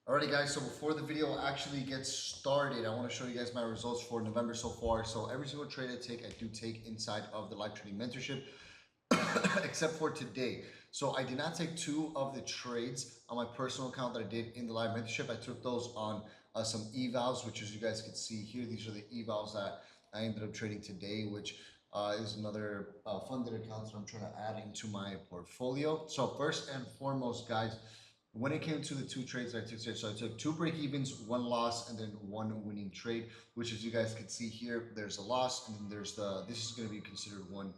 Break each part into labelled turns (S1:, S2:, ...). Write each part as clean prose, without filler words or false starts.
S1: Alrighty guys, so before the video actually gets started, I want to show you guys my results for November so far. So every single trade I do take inside of the live trading mentorship, except for today. So I did not take two of the trades on my personal account that I did in the live mentorship. I took those on some evals, which as you guys can see here, these are the evals that I ended up trading today, which is another funded account that I'm trying to add into my portfolio. So first and foremost, guys, when it came to the two trades I took today, so I took two break evens, one loss, and then one winning trade, which as you guys can see here, there's a loss, and then there's this is going to be considered one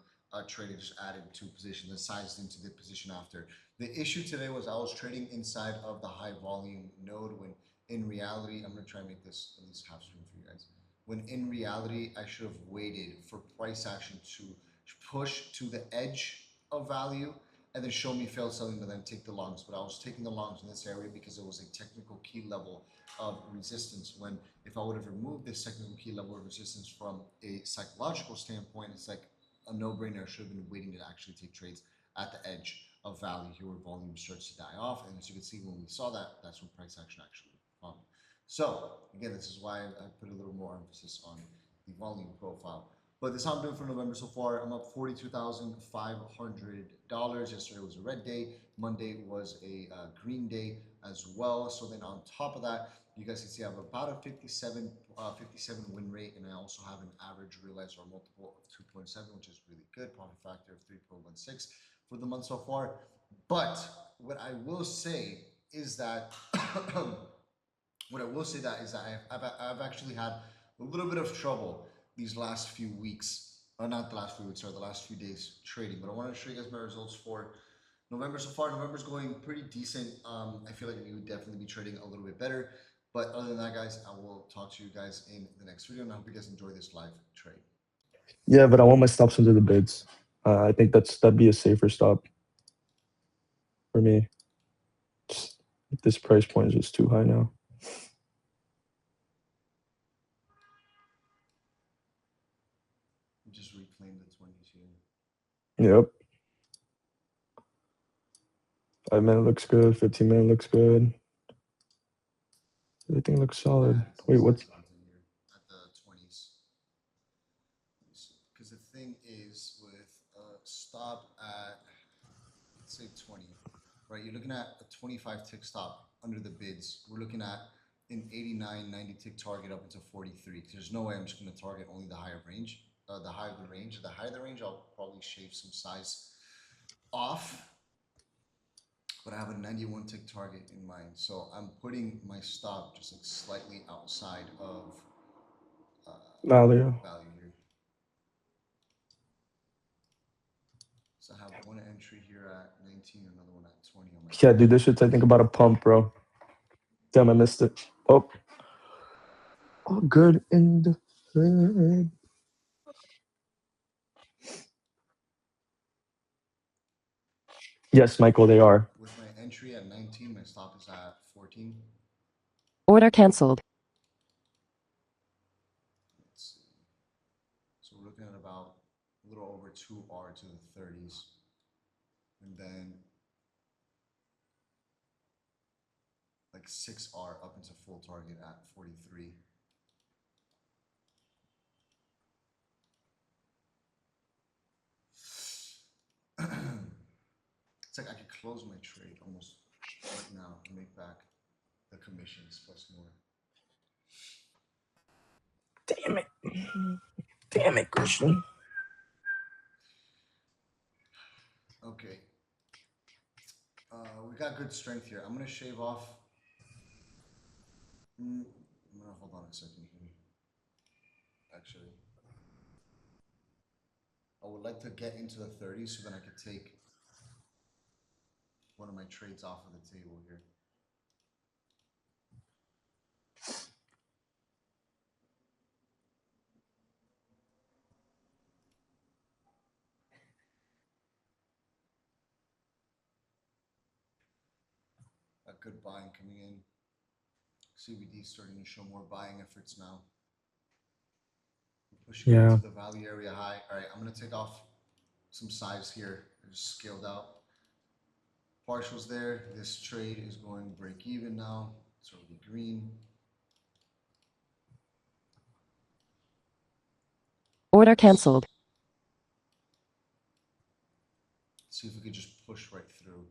S1: trade. I just added two positions and sized into the position after. The issue today was I was trading inside of the high volume node when in reality, I'm going to try and make this at least half screen for you guys. When in reality, I should have waited for price action to push to the edge of value and then show me failed selling but then take the longs. But I was taking the longs in this area because it was a technical key level of resistance. When if I would have removed this technical key level of resistance from a psychological standpoint, it's like a no-brainer. I should have been waiting to actually take trades at the edge of value here where volume starts to die off. And as you can see, when we saw that, that's when price action actually formed. So again, this is why I put a little more emphasis on the volume profile. But this is how I'm doing for November so far. I'm up $42,500. Yesterday was a red day. Monday was a green day as well. So then on top of that, you guys can see I have about a 57 win rate, and I also have an average realized or multiple of 2.7, which is really good. Profit factor of 3.16 for the month so far. But what I will say is that what I will say that is that I've actually had a little bit of trouble these last few weeks, or not the last few weeks, or the last few days trading. But I want to show you guys my results for November so far. November's going pretty decent. I feel like you would definitely be trading a little bit better. But other than that, guys, I will talk to you guys in the next video, and I hope you guys enjoy this live trade.
S2: Yeah, but I want my stops under the bids. I think that'd be a safer stop for me. Just, this price point is just too high now.
S1: Just reclaim the 22.
S2: Yep. 5 minute looks good. 15 minute looks good. Everything looks solid. Wait, what's?
S1: At the 20s. Because the thing is with a stop at, let's say 20, right? You're looking at a 25 tick stop under the bids. We're looking at an 89, 90 tick target up into 43. There's no way I'm just going to target only the higher range, the higher the range. The higher the range, I'll probably shave some size off, but I have a 91 tick target in mind. So I'm putting my stop just like slightly outside of
S2: Value.
S1: value here. So I have one entry here at 19, another one at 20 on my
S2: Yeah, dude, this shit's I think about a pump, bro. Damn, I missed it. Oh, all good in the hood. Yes, Michael, they are.
S1: with my entry at 19, my stop is at 14.
S3: Order canceled.
S1: Let's see. So we're looking at about a little over 2R to the 30s. And then like 6R up into full target at 43. It's like I could close my trade almost right now and make back the commissions plus more.
S2: Damn it. Damn it, Christian.
S1: Okay. We got good strength here. I'm going to shave off. I'm going to hold on a second here. Actually, I would like to get into the 30s so then I could take one of my trades off of the table here. A good buying coming in. CBD starting to show more buying efforts now. Pushing into the value area high. All right, I'm going to take off some size here. I just scaled out. Partials there. This trade is going break even now. So it'll be green.
S3: Order cancelled.
S1: See if we could just push right through.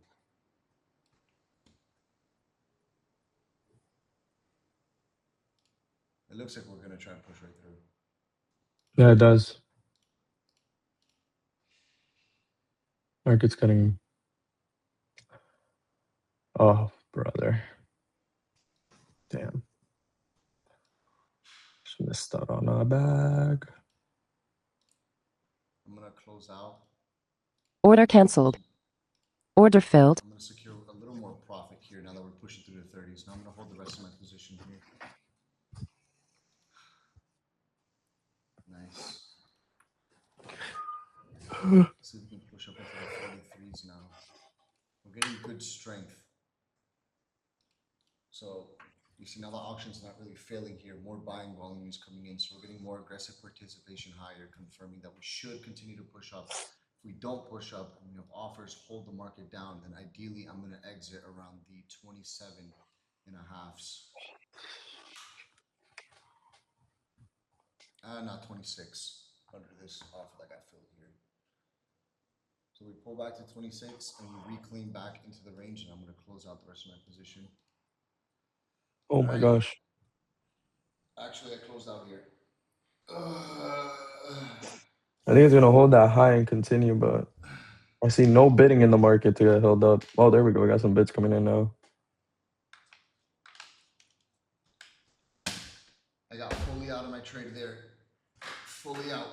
S1: It looks like we're gonna try and push right through.
S2: Yeah, it does. Market's getting. Oh, brother. Damn. Just missed out on a bag.
S1: I'm gonna close out.
S3: Order cancelled. Order filled.
S1: I'm gonna secure a little more profit here now that we're pushing through the 30s. Now I'm gonna hold the rest of my position here. Nice. Let's see if we can push up into the 43s now. We're getting good strength. So you see now the auction's not really failing here. More buying volume is coming in. So we're getting more aggressive participation higher, confirming that we should continue to push up. If we don't push up and we have offers hold the market down, then ideally I'm going to exit around the 27.5s. Not 26 under this offer that got filled here. So we pull back to 26 and we reclaim back into the range, and I'm going to close out the rest of my position.
S2: Oh my
S1: Alright.
S2: gosh.
S1: Actually, I closed out here.
S2: I think it's gonna hold that high and continue, but I see no bidding in the market to get held up. Oh, there we go. We got some bids coming in now.
S1: I got fully out of my trade there. Fully out.